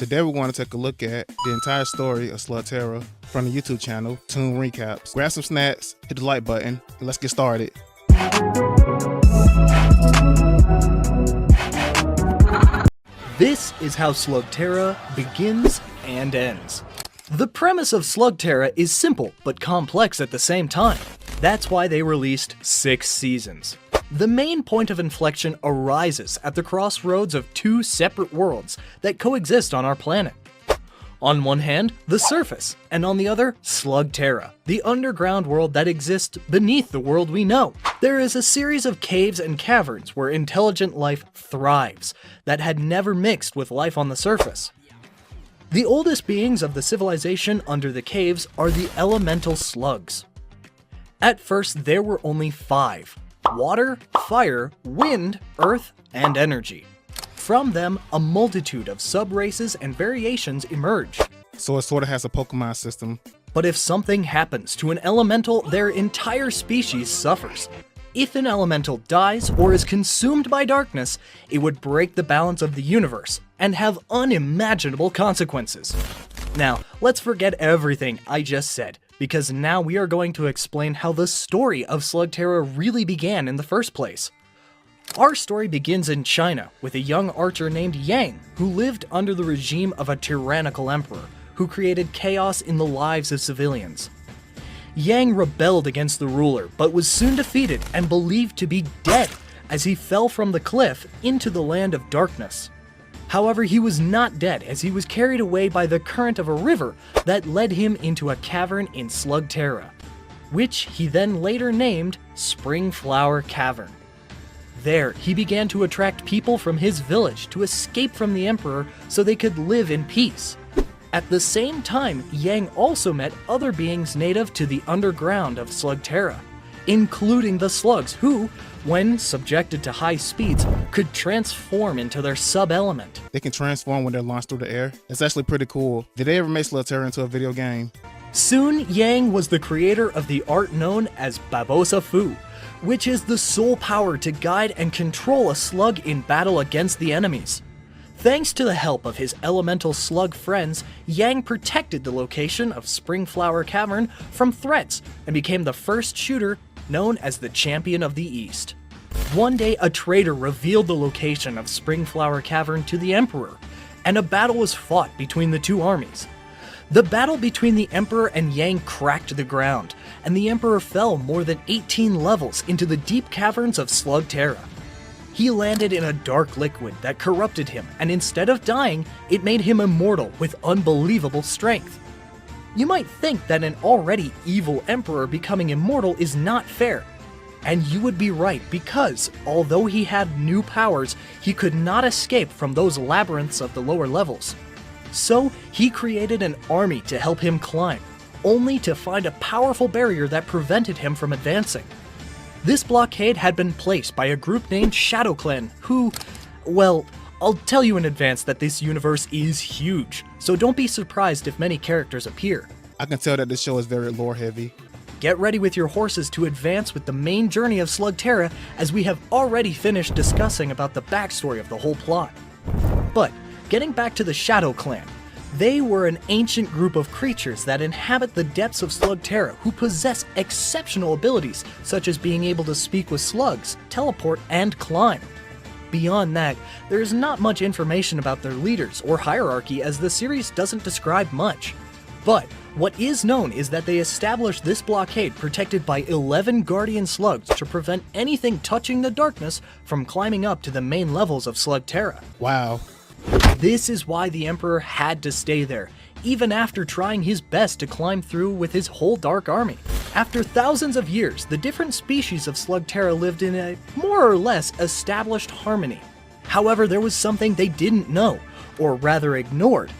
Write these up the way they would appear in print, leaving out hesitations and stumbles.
Today we're going to take a look at the entire story of Slugterra from the YouTube channel Toonrecapz. Grab some snacks, hit the like button, and let's get started. This is how Slugterra begins and ends. The premise of Slugterra is simple but complex at the same time. That's why they released 6 seasons. The main point of inflection arises at the crossroads of 2 separate worlds that coexist on our planet. On one hand, the surface, and on the other, Slugterra, the underground world that exists beneath the world we know. There is a series of caves and caverns where intelligent life thrives, that had never mixed with life on the surface. The oldest beings of the civilization under the caves are the elemental slugs. At first, there were only 5. Water, fire, wind, earth, and energy. From them, a multitude of sub-races and variations emerge. So it sort of has a Pokemon system. But if something happens to an elemental, their entire species suffers. If an elemental dies or is consumed by darkness, it would break the balance of the universe and have unimaginable consequences. Now, let's forget everything I just said, because now we are going to explain how the story of Slugterra really began in the first place. Our story begins in China with a young archer named Yang, who lived under the regime of a tyrannical emperor who created chaos in the lives of civilians. Yang rebelled against the ruler, but was soon defeated and believed to be dead as he fell from the cliff into the land of darkness. However, he was not dead as he was carried away by the current of a river that led him into a cavern in Slugterra, which he then later named Springflower Cavern. There, he began to attract people from his village to escape from the emperor so they could live in peace. At the same time, Yang also met other beings native to the underground of Slugterra, including the slugs who, when subjected to high speeds, could transform into their sub-element. They can transform when they're launched through the air. It's actually pretty cool. Did they ever make Slugterra into a video game? Soon, Yang was the creator of the art known as Babosa Fu, which is the sole power to guide and control a slug in battle against the enemies. Thanks to the help of his elemental slug friends, Yang protected the location of Springflower Cavern from threats and became the first shooter known as the Champion of the East. One day, a traitor revealed the location of Springflower Cavern to the Emperor, and a battle was fought between the 2 armies. The battle between the Emperor and Yang cracked the ground, and the Emperor fell more than 18 levels into the deep caverns of Slugterra. He landed in a dark liquid that corrupted him, and instead of dying, it made him immortal with unbelievable strength. You might think that an already evil emperor becoming immortal is not fair. And you would be right, because although he had new powers, he could not escape from those labyrinths of the lower levels. So he created an army to help him climb, only to find a powerful barrier that prevented him from advancing. This blockade had been placed by a group named Shadow Clan who, well, I'll tell you in advance that this universe is huge, so don't be surprised if many characters appear. I can tell that this show is very lore heavy. Get ready with your horses to advance with the main journey of Slugterra, as we have already finished discussing about the backstory of the whole plot. But, getting back to the Shadow Clan, they were an ancient group of creatures that inhabit the depths of Slugterra who possess exceptional abilities such as being able to speak with slugs, teleport, and climb. Beyond that, there is not much information about their leaders or hierarchy, as the series doesn't describe much. But what is known is that they established this blockade protected by 11 guardian slugs to prevent anything touching the darkness from climbing up to the main levels of Slugterra. Wow. This is why the Emperor had to stay there, even after trying his best to climb through with his whole dark army. After thousands of years, the different species of Slugterra lived in a more or less established harmony. However, there was something they didn't know, or rather ignored.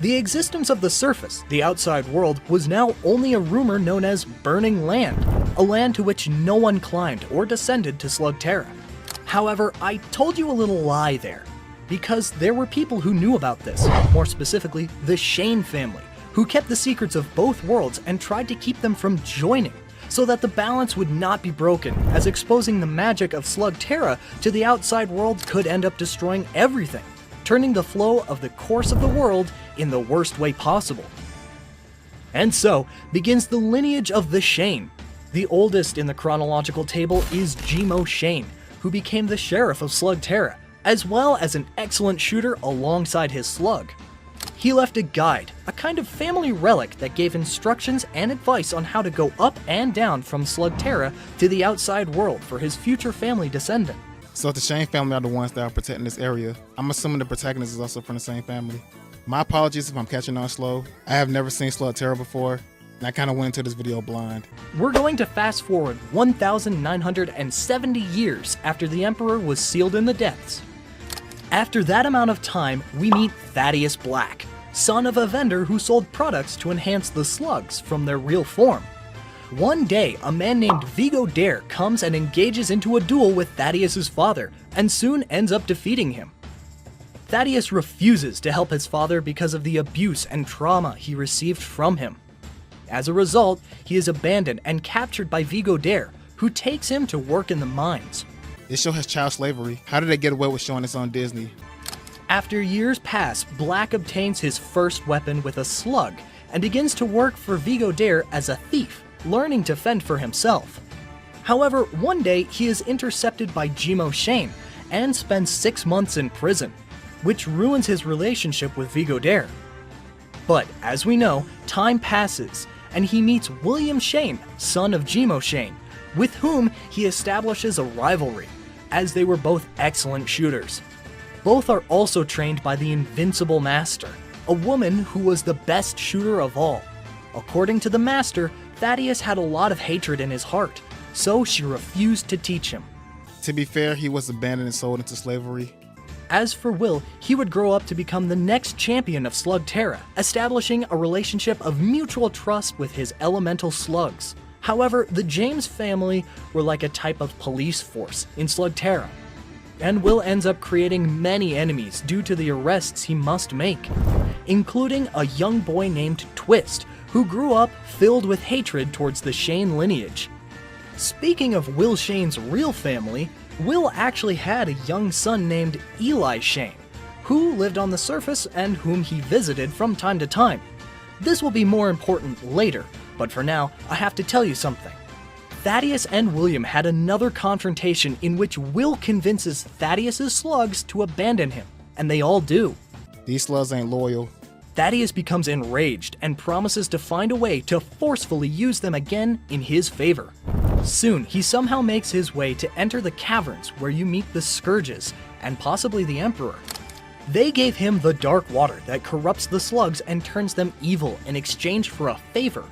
The existence of the surface, the outside world, was now only a rumor known as Burning Land, a land to which no one climbed or descended to Slugterra. However, I told you a little lie there, because there were people who knew about this, more specifically, the Shane family, who kept the secrets of both worlds and tried to keep them from joining, so that the balance would not be broken, as exposing the magic of Slugterra to the outside world could end up destroying everything, turning the flow of the course of the world in the worst way possible. And so begins the lineage of the Shane. The oldest in the chronological table is Gmo Shane, who became the sheriff of Slugterra, as well as an excellent shooter alongside his slug. He left a guide, a kind of family relic that gave instructions and advice on how to go up and down from Slugterra to the outside world for his future family descendant. So if the Shane family are the ones that are protecting this area, I'm assuming the protagonist is also from the same family. My apologies if I'm catching on slow. I have never seen Slugterra before, and I kind of went into this video blind. We're going to fast forward 1,970 years after the Emperor was sealed in the depths. After that amount of time, we meet Thaddeus Black, son of a vendor who sold products to enhance the slugs from their real form. One day, a man named Vigo Dare comes and engages into a duel with Thaddeus' father, and soon ends up defeating him. Thaddeus refuses to help his father because of the abuse and trauma he received from him. As a result, he is abandoned and captured by Vigo Dare, who takes him to work in the mines. This show has child slavery. How did they get away with showing this on Disney? After years pass, Black obtains his first weapon with a slug and begins to work for Vigo Dare as a thief, learning to fend for himself. However, one day he is intercepted by Gmo Shane and spends 6 months in prison, which ruins his relationship with Vigo Dare. But as we know, time passes and he meets William Shane, son of Gmo Shane, with whom he establishes a rivalry, as they were both excellent shooters. Both are also trained by the Invincible Master, a woman who was the best shooter of all. According to the Master, Thaddeus had a lot of hatred in his heart, so she refused to teach him. To be fair, he was abandoned and sold into slavery. As for Will, he would grow up to become the next champion of Slugterra, establishing a relationship of mutual trust with his elemental slugs. However, the James family were like a type of police force in Slugterra, and Will ends up creating many enemies due to the arrests he must make, including a young boy named Twist, who grew up filled with hatred towards the Shane lineage. Speaking of Will Shane's real family, Will actually had a young son named Eli Shane, who lived on the surface and whom he visited from time to time. This will be more important later, but for now, I have to tell you something. Thaddeus and William had another confrontation in which Will convinces Thaddeus' slugs to abandon him, and they all do. These slugs ain't loyal. Thaddeus becomes enraged and promises to find a way to forcefully use them again in his favor. Soon, he somehow makes his way to enter the caverns where you meet the Scourges, and possibly the Emperor. They gave him the dark water that corrupts the slugs and turns them evil in exchange for a favor.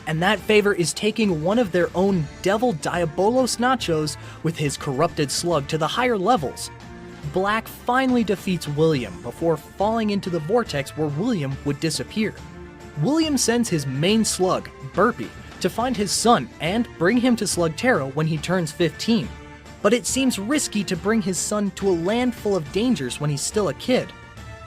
And that favor is taking one of their own Devil Diabolos Nachos with his corrupted slug to the higher levels. Black finally defeats William before falling into the vortex where William would disappear. William sends his main slug, Burpy, to find his son and bring him to Slugterra when he turns 15. But it seems risky to bring his son to a land full of dangers when he's still a kid.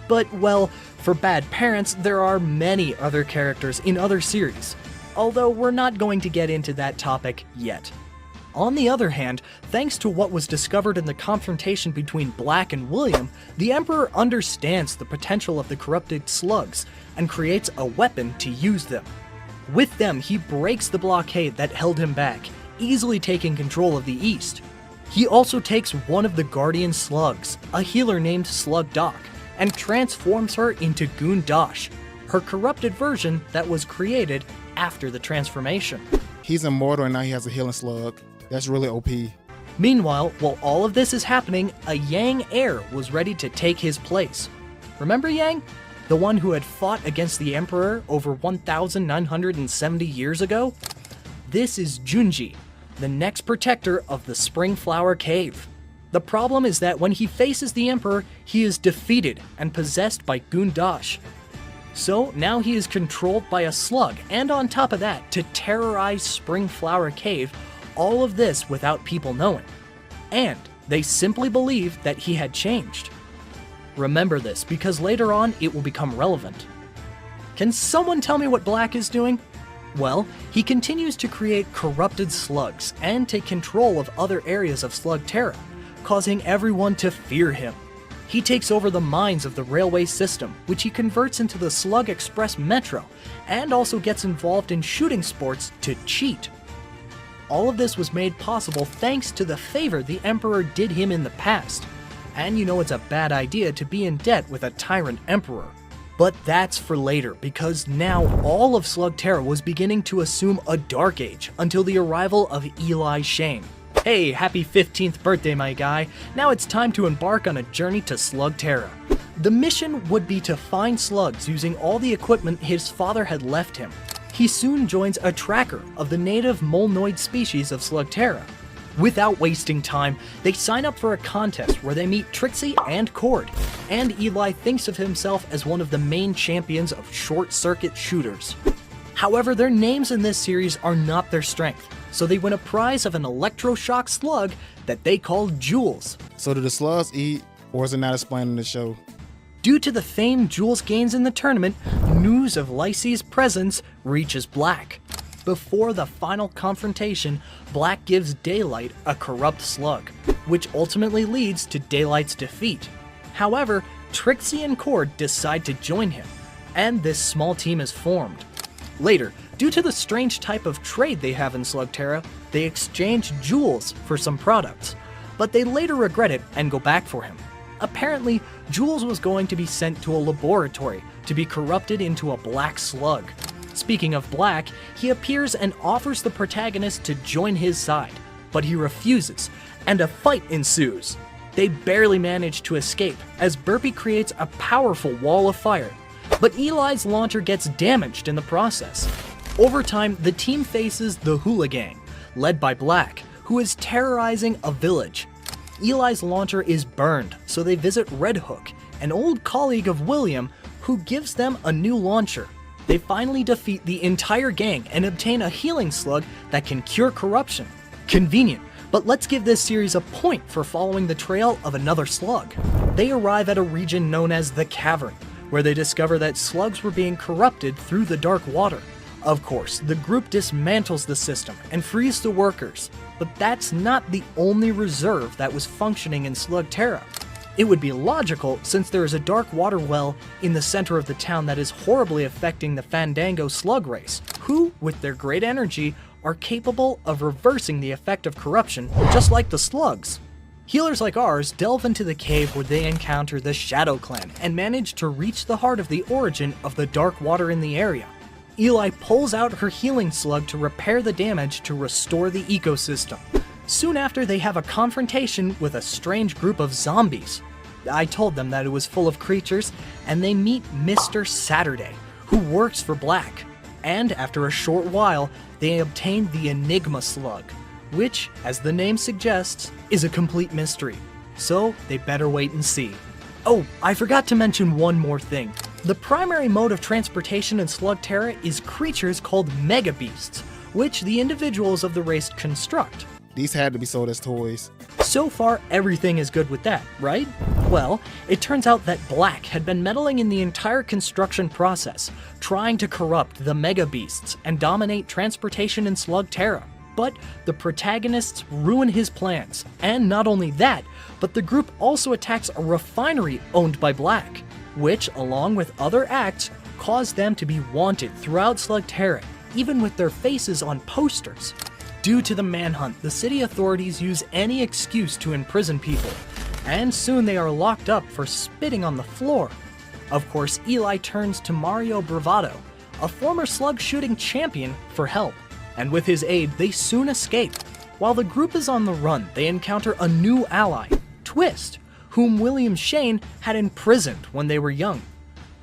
But, well, for bad parents, there are many other characters in other series, although we're not going to get into that topic yet. On the other hand, thanks to what was discovered in the confrontation between Black and William, the Emperor understands the potential of the corrupted slugs and creates a weapon to use them. With them, he breaks the blockade that held him back, easily taking control of the East. He also takes one of the Guardian Slugs, a healer named Slugdoc, and transforms her into Goondosh, her corrupted version that was created after the transformation. He's immortal and now he has a healing slug. That's really OP. Meanwhile, while all of this is happening, a Yang heir was ready to take his place. Remember Yang? The one who had fought against the Emperor over 1,970 years ago? This is Junji, the next protector of the Spring Flower Cave. The problem is that when he faces the Emperor, he is defeated and possessed by Goondosh. So now he is controlled by a slug, and on top of that, to terrorize Spring Flower Cave, all of this without people knowing. And they simply believe that he had changed. Remember this, because later on it will become relevant. Can someone tell me what Black is doing? Well, he continues to create corrupted slugs and take control of other areas of Slugterra, causing everyone to fear him. He takes over the mines of the railway system, which he converts into the Slug Express Metro, and also gets involved in shooting sports to cheat. All of this was made possible thanks to the favor the Emperor did him in the past. And you know it's a bad idea to be in debt with a tyrant emperor. But that's for later, because now all of Slugterra was beginning to assume a dark age until the arrival of Eli Shane. Hey, happy 15th birthday, my guy. Now it's time to embark on a journey to Slugterra. The mission would be to find slugs using all the equipment his father had left him. He soon joins a tracker of the native molnoid species of Slugterra. Without wasting time, they sign up for a contest where they meet Trixie and Cord, and Eli thinks of himself as one of the main champions of short-circuit shooters. However, their names in this series are not their strength, so they win a prize of an electroshock slug that they call Jules. So do the slugs eat, or is it not explained in the show? Due to the fame Jules gains in the tournament, news of Lycee's presence reaches Black. Before the final confrontation, Black gives Daylight a corrupt slug, which ultimately leads to Daylight's defeat. However, Trixie and Cord decide to join him, and this small team is formed. Later, due to the strange type of trade they have in Slugterra, they exchange Jules for some products, but they later regret it and go back for him. Apparently, Jules was going to be sent to a laboratory to be corrupted into a black slug. Speaking of Black, he appears and offers the protagonist to join his side, but he refuses, and a fight ensues. They barely manage to escape, as Burpy creates a powerful wall of fire, but Eli's launcher gets damaged in the process. Over time, the team faces the Hula Gang, led by Black, who is terrorizing a village. Eli's launcher is burned, so they visit Red Hook, an old colleague of William, who gives them a new launcher. They finally defeat the entire gang and obtain a healing slug that can cure corruption. Convenient, but let's give this series a point for following the trail of another slug. They arrive at a region known as the Cavern, where they discover that slugs were being corrupted through the dark water. Of course, the group dismantles the system and frees the workers, but that's not the only reserve that was functioning in Slugterra. It would be logical since there is a dark water well in the center of the town that is horribly affecting the Fandango slug race, who, with their great energy, are capable of reversing the effect of corruption, just like the slugs. Healers like ours delve into the cave where they encounter the Shadow Clan and manage to reach the heart of the origin of the dark water in the area. Eli pulls out her healing slug to repair the damage to restore the ecosystem. Soon after, they have a confrontation with a strange group of zombies. I told them that it was full of creatures, and they meet Mr. Saturday, who works for Black. And after a short while, they obtain the Enigma Slug, which, as the name suggests, is a complete mystery. So they better wait and see. Oh, I forgot to mention one more thing. The primary mode of transportation in Slugterra is creatures called Mega Beasts, which the individuals of the race construct. These had to be sold as toys. So far, everything is good with that, right? Well, it turns out that Black had been meddling in the entire construction process, trying to corrupt the Mega Beasts and dominate transportation in Slugterra. But the protagonists ruin his plans, and not only that, but the group also attacks a refinery owned by Black, which, along with other acts, caused them to be wanted throughout Slugterra, even with their faces on posters. Due to the manhunt, the city authorities use any excuse to imprison people, and soon they are locked up for spitting on the floor. Of course, Eli turns to Mario Bravado, a former slug shooting champion, for help, and with his aid, they soon escape. While the group is on the run, they encounter a new ally, Twist, whom William Shane had imprisoned when they were young.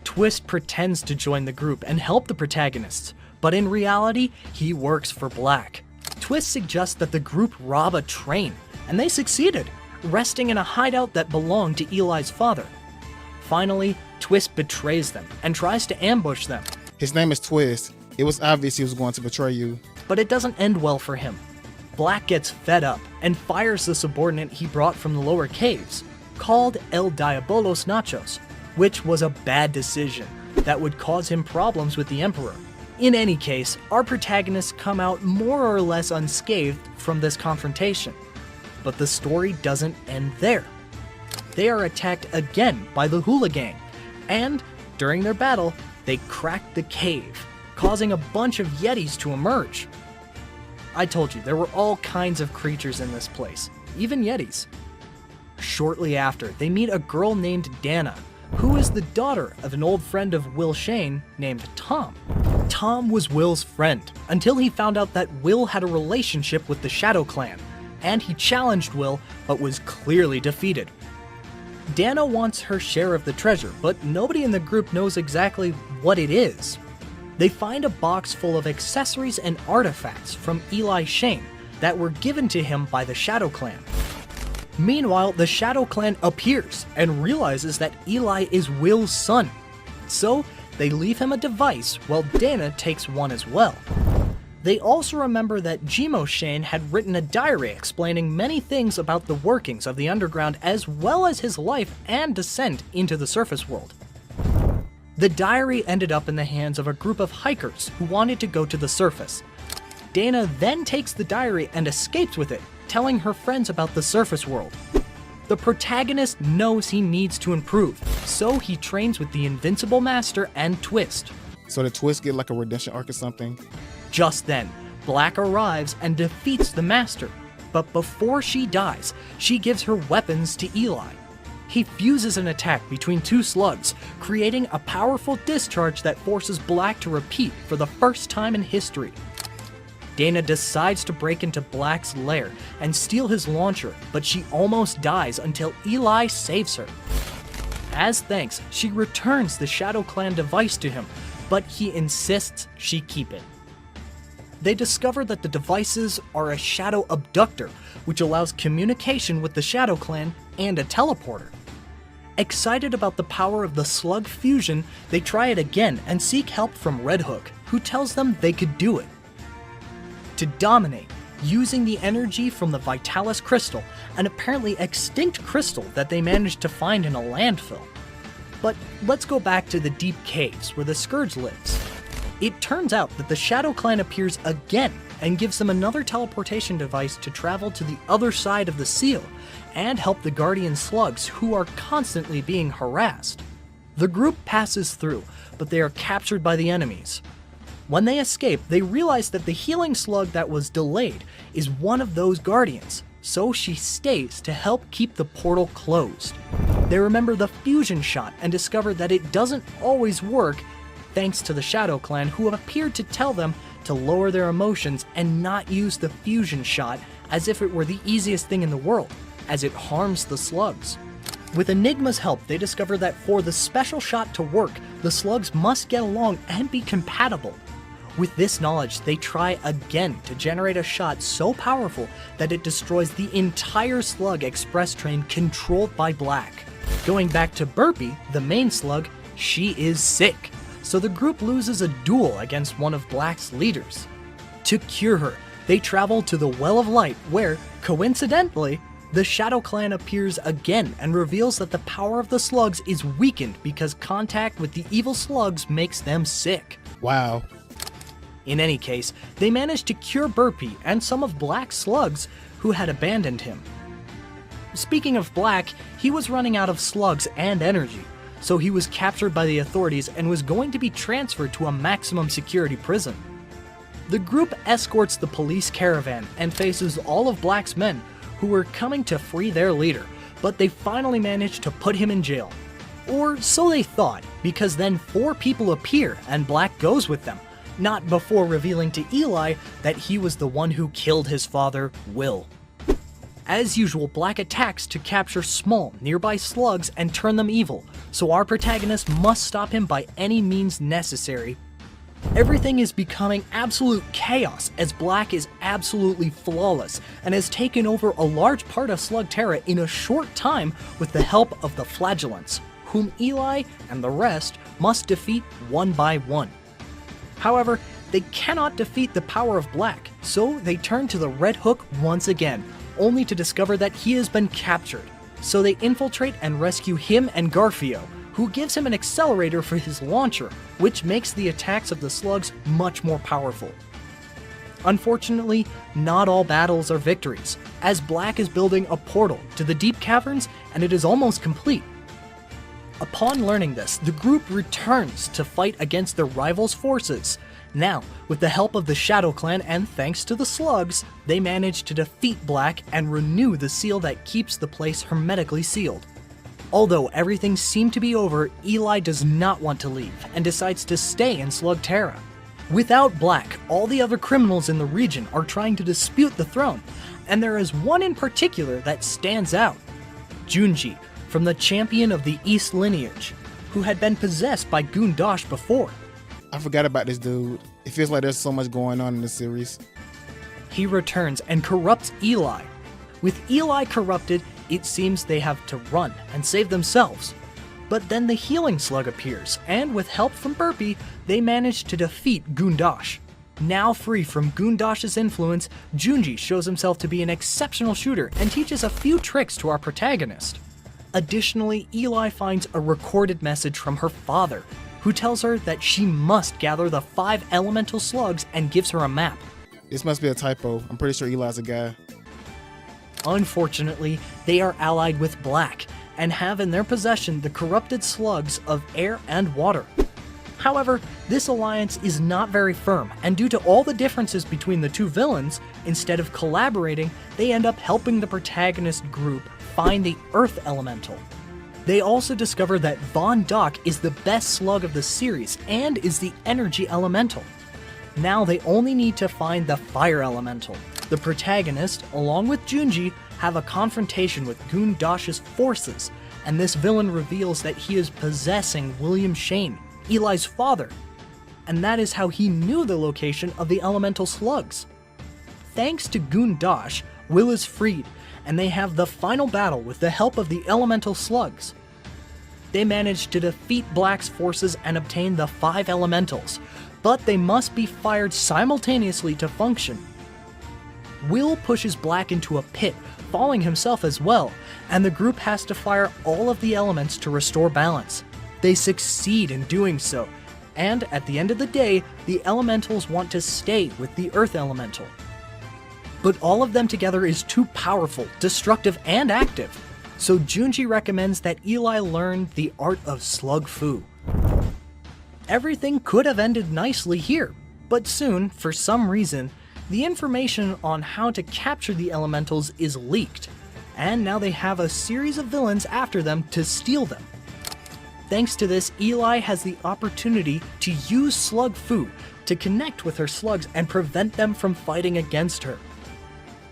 Twist pretends to join the group and help the protagonists, but in reality, he works for Black. Twist suggests that the group rob a train, and they succeeded, resting in a hideout that belonged to Eli's father. Finally, Twist betrays them and tries to ambush them. His name is Twist. It was obvious he was going to betray you. But it doesn't end well for him. Black gets fed up and fires the subordinate he brought from the lower caves, called El Diabolos Nachos, which was a bad decision that would cause him problems with the Emperor. In any case, our protagonists come out more or less unscathed from this confrontation. But the story doesn't end there. they are attacked again by the Hula Gang, and during their battle, they crack the cave, causing a bunch of Yetis to emerge. I told you, there were all kinds of creatures in this place, even Yetis. Shortly after, they meet a girl named Dana, who is the daughter of an old friend of Will Shane named Tom. Tom was Will's friend, until he found out that Will had a relationship with the Shadow Clan, and he challenged Will, but was clearly defeated. Dana wants her share of the treasure, but nobody in the group knows exactly what it is. They find a box full of accessories and artifacts from Eli Shane that were given to him by the Shadow Clan. Meanwhile, the Shadow Clan appears and realizes that Eli is Will's son. So, they leave him a device while Dana takes one as well. They also remember that Jimo Shane had written a diary explaining many things about the workings of the underground as well as his life and descent into the surface world. The diary ended up in the hands of a group of hikers who wanted to go to the surface. Dana then takes the diary and escapes with it, telling her friends about the surface world. The protagonist knows he needs to improve, so he trains with the Invincible Master and Twist. So the Twist get like a redemption arc or something? Just then, Black arrives and defeats the Master, but before she dies, she gives her weapons to Eli. He fuses an attack between two slugs, creating a powerful discharge that forces Black to repeat for the first time in history. Dana decides to break into Black's lair and steal his launcher, but she almost dies until Eli saves her. As thanks, she returns the Shadow Clan device to him, but he insists she keep it. They discover that the devices are a shadow abductor, which allows communication with the Shadow Clan and a teleporter. Excited about the power of the slug fusion, they try it again and seek help from Red Hook, who tells them they could do it. To dominate, using the energy from the Vitalis crystal, an apparently extinct crystal that they managed to find in a landfill. But let's go back to the deep caves where the Scourge lives. It turns out that the Shadow Clan appears again and gives them another teleportation device to travel to the other side of the seal and help the Guardian Slugs who are constantly being harassed. The group passes through, but they are captured by the enemies. When they escape, they realize that the healing slug that was delayed is one of those Guardians, so she stays to help keep the portal closed. They remember the fusion shot and discover that it doesn't always work, thanks to the Shadow Clan, who have appeared to tell them to lower their emotions and not use the fusion shot as if it were the easiest thing in the world, as it harms the slugs. With Enigma's help, they discover that for the special shot to work, the slugs must get along and be compatible. With this knowledge, they try again to generate a shot so powerful that it destroys the entire slug express train controlled by Black. Going back to Burpy, the main slug, she is sick, so the group loses a duel against one of Black's leaders. To cure her, they travel to the Well of Light where, coincidentally, the Shadow Clan appears again and reveals that the power of the slugs is weakened because contact with the evil slugs makes them sick. Wow. In any case, they managed to cure Burpy and some of Black's slugs who had abandoned him. Speaking of Black, he was running out of slugs and energy, so he was captured by the authorities and was going to be transferred to a maximum security prison. The group escorts the police caravan and faces all of Black's men who were coming to free their leader, but they finally managed to put him in jail. Or so they thought, because then 4 people appear and Black goes with them, not before revealing to Eli that he was the one who killed his father, Will. As usual, Black attacks to capture small, nearby slugs and turn them evil, so our protagonist must stop him by any means necessary. Everything is becoming absolute chaos as Black is absolutely flawless and has taken over a large part of Slugterra in a short time with the help of the Flagellants, whom Eli and the rest must defeat one by one. However, they cannot defeat the power of Black, so they turn to the Red Hook once again, only to discover that he has been captured. So they infiltrate and rescue him and Garfio, who gives him an accelerator for his launcher, which makes the attacks of the slugs much more powerful. Unfortunately, not all battles are victories, as Black is building a portal to the deep caverns and it is almost complete. Upon learning this, the group returns to fight against their rivals' forces. Now, with the help of the Shadow Clan and thanks to the slugs, they manage to defeat Black and renew the seal that keeps the place hermetically sealed. Although everything seemed to be over, Eli does not want to leave and decides to stay in Slugterra. Without Black, all the other criminals in the region are trying to dispute the throne, and there is one in particular that stands out. Junji, from the champion of the East lineage, who had been possessed by Goondosh before. I forgot about this dude. It feels like there's so much going on in this series. He returns and corrupts Eli. With Eli corrupted, it seems they have to run and save themselves. But then the healing slug appears, and with help from Burpy, they manage to defeat Goondosh. Now free from Goondosh's influence, Junji shows himself to be an exceptional shooter and teaches a few tricks to our protagonist. Additionally, Eli finds a recorded message from her father, who tells her that she must gather the 5 elemental slugs and gives her a map. This must be a typo. I'm pretty sure Eli's a guy. Unfortunately, they are allied with Black, and have in their possession the corrupted slugs of air and water. However, this alliance is not very firm, and due to all the differences between the two villains, instead of collaborating, they end up helping the protagonist group find the Earth Elemental. They also discover that Von Dock is the best slug of the series and is the Energy Elemental. Now they only need to find the Fire Elemental. The protagonist, along with Junji, have a confrontation with Goondosh's forces, and this villain reveals that he is possessing William Shane, Eli's father, and that is how he knew the location of the elemental slugs. Thanks to Goondosh, Will is freed, and they have the final battle with the help of the elemental slugs. They manage to defeat Black's forces and obtain the 5 elementals, but they must be fired simultaneously to function. Will pushes Black into a pit, falling himself as well, and the group has to fire all of the elements to restore balance. They succeed in doing so, and at the end of the day, the elementals want to stay with the Earth Elemental. But all of them together is too powerful, destructive, and active, so Junji recommends that Eli learn the art of slug fu. Everything could have ended nicely here, but soon, for some reason, the information on how to capture the elementals is leaked, and now they have a series of villains after them to steal them. Thanks to this, Eli has the opportunity to use slug fu to connect with her slugs and prevent them from fighting against her.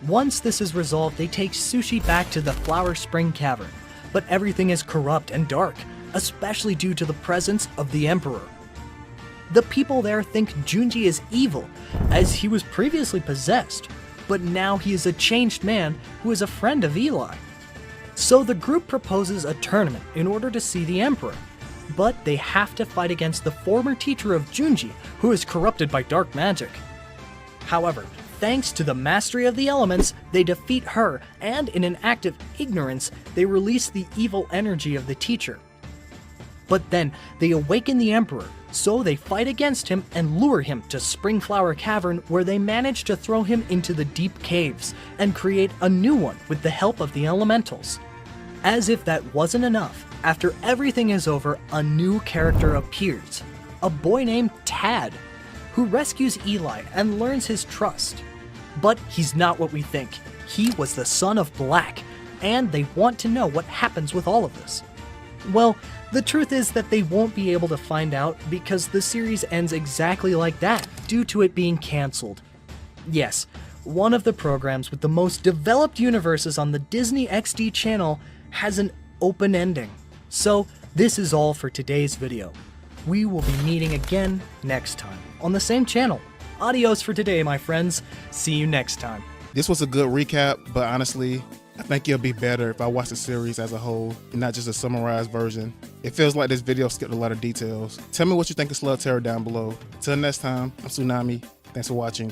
Once this is resolved, they take Sushi back to the Flower Spring Cavern, but everything is corrupt and dark, especially due to the presence of the Emperor. The people there think Junji is evil, as he was previously possessed, but now he is a changed man who is a friend of Eli. So the group proposes a tournament in order to see the Emperor, but they have to fight against the former teacher of Junji, who is corrupted by dark magic. However, thanks to the mastery of the elements, they defeat her, and in an act of ignorance, they release the evil energy of the teacher. But then, they awaken the Emperor, so they fight against him and lure him to Springflower Cavern, where they manage to throw him into the deep caves, and create a new one with the help of the elementals. As if that wasn't enough, after everything is over, a new character appears, a boy named Tad, who rescues Eli and learns his trust. But he's not what we think. He was the son of Black, and they want to know what happens with all of this. Well, the truth is that they won't be able to find out because the series ends exactly like that, due to it being cancelled. Yes, one of the programs with the most developed universes on the Disney XD channel has an open ending. So, this is all for today's video. We will be meeting again next time on the same channel. Adios for today, my friends. See you next time. This was a good recap, but honestly, I think it'll be better if I watch the series as a whole and not just a summarized version. It feels like this video skipped a lot of details. Tell me what you think of Slugterra down below. Till next time, I'm TzuNamii. Thanks for watching.